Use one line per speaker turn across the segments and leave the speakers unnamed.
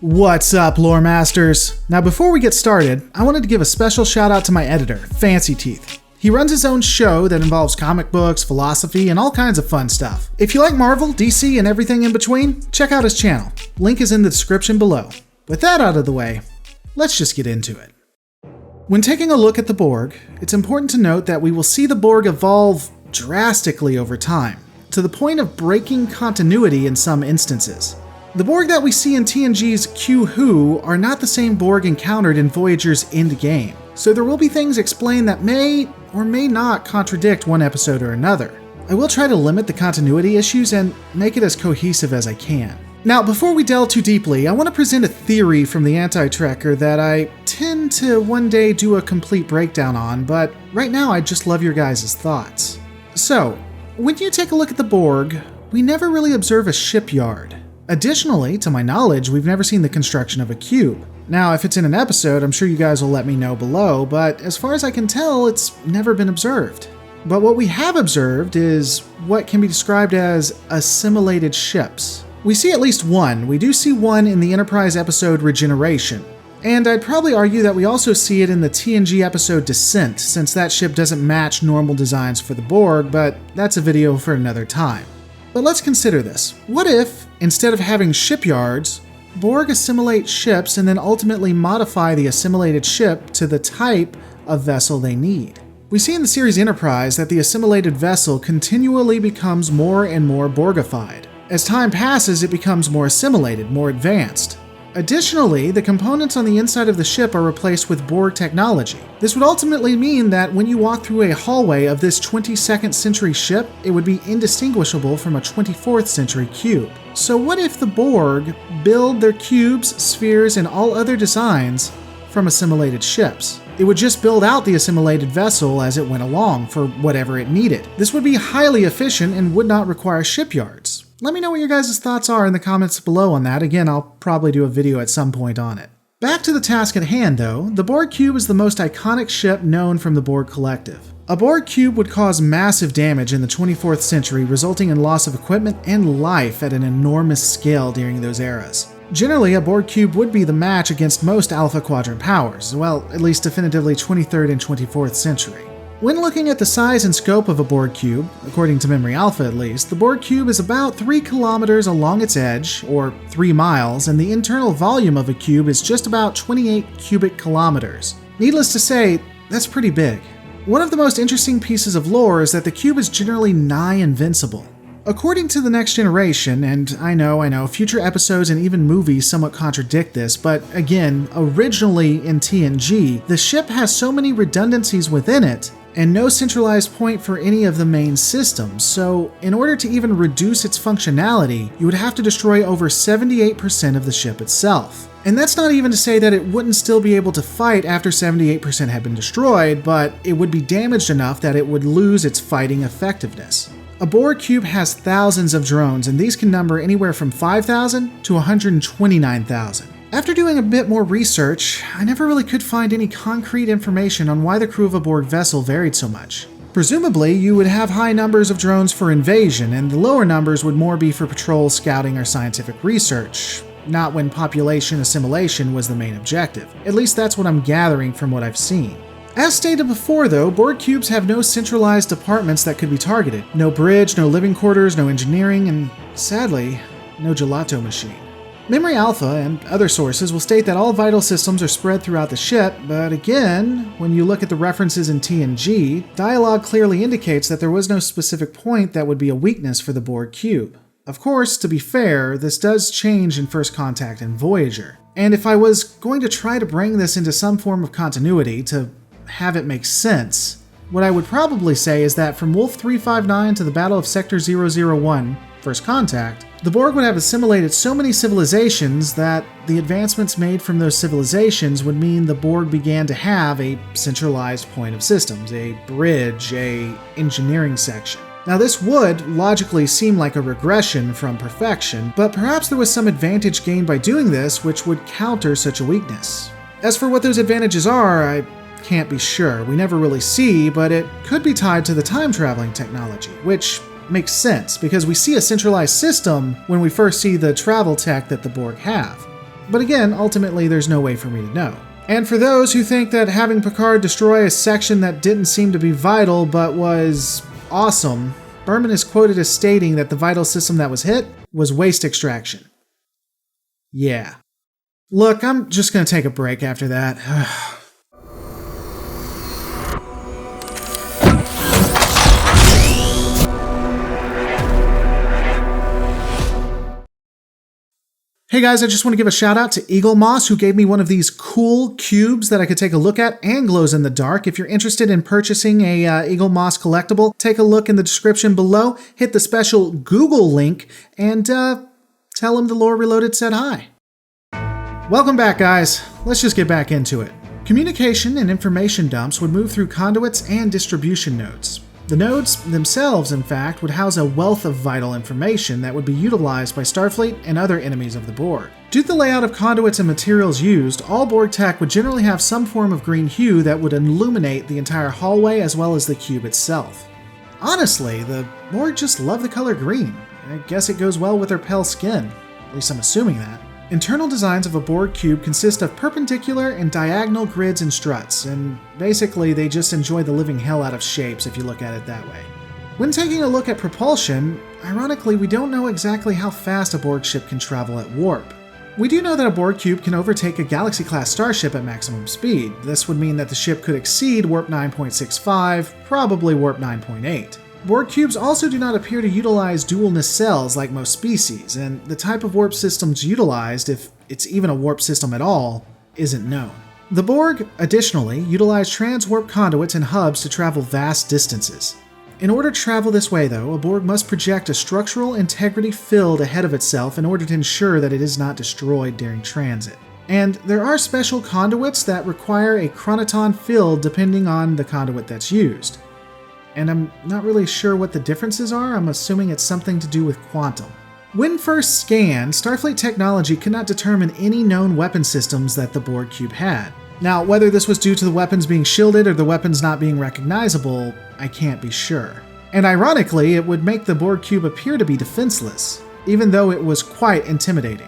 What's up, Lore Masters? Now before we get started, I wanted to give a special shout out to my editor, Fancy Teeth. He runs his own show that involves comic books, philosophy, and all kinds of fun stuff. If you like Marvel, DC, and everything in between, check out his channel. Link is in the description below. With that out of the way, let's just get into it. When taking a look at the Borg, it's important to note that we will see the Borg evolve drastically over time, to the point of breaking continuity in some instances. The Borg that we see in TNG's Q-Who are not the same Borg encountered in Voyager's Endgame, so there will be things explained that may or may not contradict one episode or another. I will try to limit the continuity issues and make it as cohesive as I can. Now, before we delve too deeply, I want to present a theory from the Anti-Trekker that I tend to one day do a complete breakdown on, but right now I'd just love your guys' thoughts. So, when you take a look at the Borg, we never really observe a shipyard. Additionally, to my knowledge, we've never seen the construction of a cube. Now, if it's in an episode, I'm sure you guys will let me know below, but as far as I can tell, it's never been observed. But what we have observed is what can be described as assimilated ships. We see at least one. We do see one in the Enterprise episode Regeneration. And I'd probably argue that we also see it in the TNG episode Descent, since that ship doesn't match normal designs for the Borg, but that's a video for another time. But let's consider this. What if, instead of having shipyards, Borg assimilate ships and then ultimately modify the assimilated ship to the type of vessel they need? We see in the series Enterprise that the assimilated vessel continually becomes more and more Borgified. As time passes, it becomes more assimilated, more advanced. Additionally, the components on the inside of the ship are replaced with Borg technology. This would ultimately mean that when you walk through a hallway of this 22nd century ship, it would be indistinguishable from a 24th century cube. So what if the Borg build their cubes, spheres, and all other designs from assimilated ships? It would just build out the assimilated vessel as it went along for whatever it needed. This would be highly efficient and would not require shipyards. Let me know what your guys' thoughts are in the comments below on that. Again, I'll probably do a video at some point on it. Back to the task at hand, though, the Borg Cube is the most iconic ship known from the Borg Collective. A Borg Cube would cause massive damage in the 24th century, resulting in loss of equipment and life at an enormous scale during those eras. Generally, a Borg Cube would be the match against most Alpha Quadrant powers, well, at least definitively 23rd and 24th century. When looking at the size and scope of a Borg Cube, according to Memory Alpha at least, the Borg Cube is about 3 kilometers along its edge, or 3 miles, and the internal volume of a cube is just about 28 cubic kilometers. Needless to say, that's pretty big. One of the most interesting pieces of lore is that the cube is generally nigh invincible. According to the Next Generation, and I know, future episodes and even movies somewhat contradict this, but again, originally in TNG, the ship has so many redundancies within it, and no centralized point for any of the main systems, so in order to even reduce its functionality, you would have to destroy over 78% of the ship itself. And that's not even to say that it wouldn't still be able to fight after 78% had been destroyed, but it would be damaged enough that it would lose its fighting effectiveness. A Borg Cube has thousands of drones, and these can number anywhere from 5,000 to 129,000. After doing a bit more research, I never really could find any concrete information on why the crew of a Borg vessel varied so much. Presumably, you would have high numbers of drones for invasion, and the lower numbers would more be for patrol, scouting, or scientific research, not when population assimilation was the main objective. At least that's what I'm gathering from what I've seen. As stated before though, Borg Cubes have no centralized departments that could be targeted. No bridge, no living quarters, no engineering, and sadly, no gelato machine. Memory Alpha and other sources will state that all vital systems are spread throughout the ship, but again, when you look at the references in TNG, dialogue clearly indicates that there was no specific point that would be a weakness for the Borg Cube. Of course, to be fair, this does change in First Contact and Voyager. And if I was going to try to bring this into some form of continuity to have it make sense, what I would probably say is that from Wolf 359 to the Battle of Sector 001, First Contact, the Borg would have assimilated so many civilizations that the advancements made from those civilizations would mean the Borg began to have a centralized point of systems, a bridge, a engineering section. Now this would logically seem like a regression from perfection, but perhaps there was some advantage gained by doing this which would counter such a weakness. As for what those advantages are, I can't be sure. We never really see, but it could be tied to the time-traveling technology, which makes sense because we see a centralized system when we first see the travel tech that the Borg have. But again, ultimately there's no way for me to know. And for those who think that having Picard destroy a section that didn't seem to be vital but was awesome, Berman is quoted as stating that the vital system that was hit was waste extraction. Yeah. Look, I'm just gonna take a break after that. Hey guys, I just want to give a shout out to Eagle Moss, who gave me one of these cool cubes that I could take a look at and glows in the dark. If you're interested in purchasing a Eagle Moss collectible, take a look in the description below, hit the special Google link, and tell him the Lore Reloaded said hi. Welcome back, guys. Let's just get back into it. Communication and information dumps would move through conduits and distribution nodes. The nodes themselves, in fact, would house a wealth of vital information that would be utilized by Starfleet and other enemies of the Borg. Due to the layout of conduits and materials used, all Borg tech would generally have some form of green hue that would illuminate the entire hallway as well as the cube itself. Honestly, the Borg just love the color green. I guess it goes well with their pale skin. At least I'm assuming that. Internal designs of a Borg cube consist of perpendicular and diagonal grids and struts, and basically they just enjoy the living hell out of shapes if you look at it that way. When taking a look at propulsion, ironically we don't know exactly how fast a Borg ship can travel at warp. We do know that a Borg cube can overtake a Galaxy-class starship at maximum speed. This would mean that the ship could exceed warp 9.65, probably warp 9.8. Borg cubes also do not appear to utilize dual nacelles like most species, and the type of warp systems utilized, if it's even a warp system at all, isn't known. The Borg, additionally, utilize trans-warp conduits and hubs to travel vast distances. In order to travel this way, though, a Borg must project a structural integrity field ahead of itself in order to ensure that it is not destroyed during transit. And there are special conduits that require a chronoton field depending on the conduit that's used. And I'm not really sure what the differences are. I'm assuming it's something to do with quantum. When first scanned, Starfleet technology could not determine any known weapon systems that the Borg cube had. Now, whether this was due to the weapons being shielded or the weapons not being recognizable, I can't be sure. And ironically, it would make the Borg cube appear to be defenseless, even though it was quite intimidating.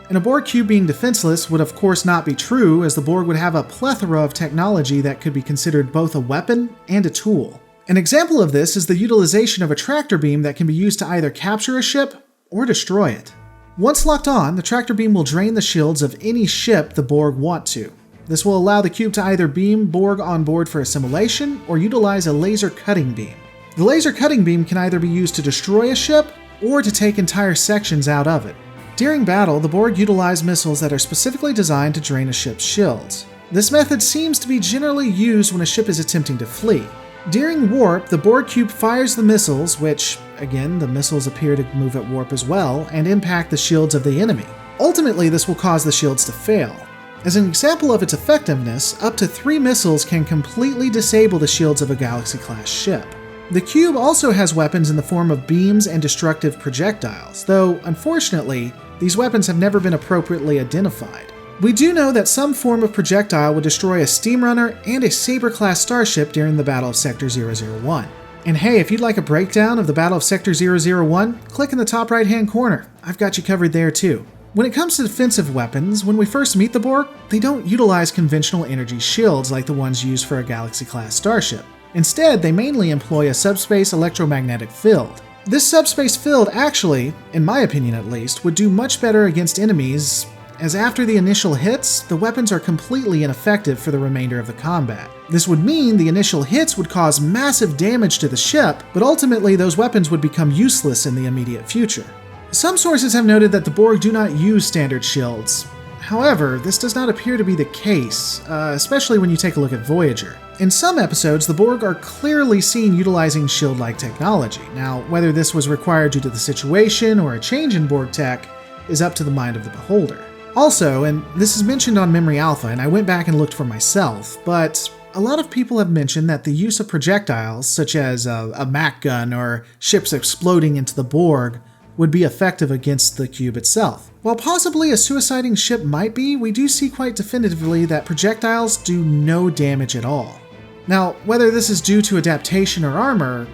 And a Borg cube being defenseless would of course not be true, as the Borg would have a plethora of technology that could be considered both a weapon and a tool. An example of this is the utilization of a tractor beam that can be used to either capture a ship or destroy it. Once locked on, the tractor beam will drain the shields of any ship the Borg want to. This will allow the cube to either beam Borg on board for assimilation or utilize a laser cutting beam. The laser cutting beam can either be used to destroy a ship or to take entire sections out of it. During battle, the Borg utilize missiles that are specifically designed to drain a ship's shields. This method seems to be generally used when a ship is attempting to flee. During warp, the Borg cube fires the missiles, which, again, the missiles appear to move at warp as well, and impact the shields of the enemy. Ultimately, this will cause the shields to fail. As an example of its effectiveness, up to 3 missiles can completely disable the shields of a Galaxy-class ship. The cube also has weapons in the form of beams and destructive projectiles, though, unfortunately, these weapons have never been appropriately identified. We do know that some form of projectile would destroy a Steamrunner and a Sabre-class starship during the Battle of Sector 001. And hey, if you'd like a breakdown of the Battle of Sector 001, click in the top right-hand corner. I've got you covered there too. When it comes to defensive weapons, when we first meet the Borg, they don't utilize conventional energy shields like the ones used for a Galaxy-class starship. Instead, they mainly employ a subspace electromagnetic field. This subspace field actually, in my opinion at least, would do much better against enemies, as after the initial hits, the weapons are completely ineffective for the remainder of the combat. This would mean the initial hits would cause massive damage to the ship, but ultimately those weapons would become useless in the immediate future. Some sources have noted that the Borg do not use standard shields. However, this does not appear to be the case, especially when you take a look at Voyager. In some episodes, the Borg are clearly seen utilizing shield-like technology. Now, whether this was required due to the situation or a change in Borg tech is up to the mind of the beholder. Also, and this is mentioned on Memory Alpha, and I went back and looked for myself, but a lot of people have mentioned that the use of projectiles, such as a Mac gun or ships exploding into the Borg, would be effective against the cube itself. While possibly a suiciding ship might be, we do see quite definitively that projectiles do no damage at all. Now, whether this is due to adaptation or armor,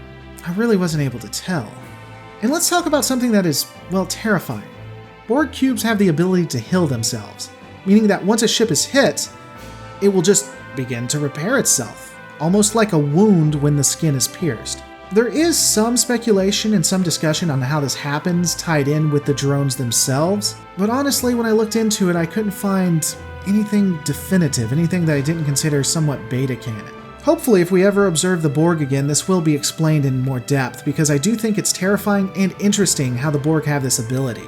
I really wasn't able to tell. And let's talk about something that is, well, terrifying. Borg cubes have the ability to heal themselves, meaning that once a ship is hit, it will just begin to repair itself, almost like a wound when the skin is pierced. There is some speculation and some discussion on how this happens tied in with the drones themselves, but honestly, when I looked into it, I couldn't find anything definitive, anything that I didn't consider somewhat beta canon. Hopefully, if we ever observe the Borg again, this will be explained in more depth, because I do think it's terrifying and interesting how the Borg have this ability.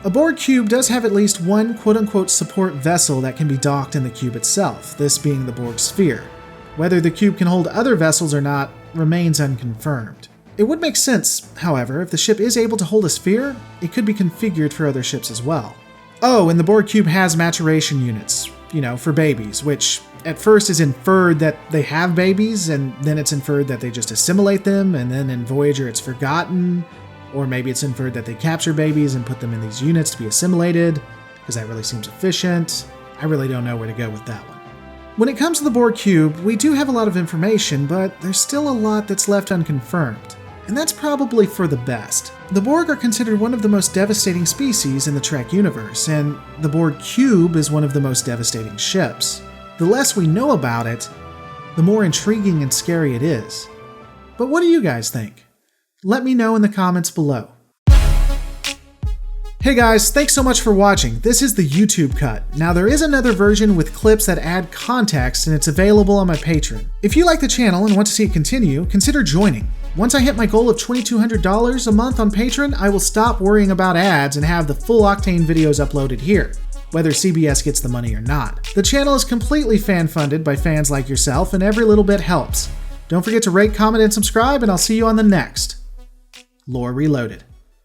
A Borg cube does have at least one quote-unquote support vessel that can be docked in the cube itself, this being the Borg sphere. Whether the cube can hold other vessels or not remains unconfirmed. It would make sense, however, if the ship is able to hold a sphere, it could be configured for other ships as well. Oh, and the Borg cube has maturation units, for babies, which at first is inferred that they have babies, and then it's inferred that they just assimilate them, and then in Voyager it's forgotten, or maybe it's inferred that they capture babies and put them in these units to be assimilated, because that really seems efficient. I really don't know where to go with that one. When it comes to the Borg cube, we do have a lot of information, but there's still a lot that's left unconfirmed. And that's probably for the best. The Borg are considered one of the most devastating species in the Trek universe, and the Borg cube is one of the most devastating ships. The less we know about it, the more intriguing and scary it is. But what do you guys think? Let me know in the comments below. Hey guys, thanks so much for watching. This is the YouTube cut. Now there is another version with clips that add context, and it's available on my Patreon. If you like the channel and want to see it continue, consider joining. Once I hit my goal of $2,200 a month on Patreon, I will stop worrying about ads and have the full octane videos uploaded here, whether CBS gets the money or not. The channel is completely fan-funded by fans like yourself, and every little bit helps. Don't forget to rate, comment, and subscribe, and I'll see you on the next Lore Reloaded.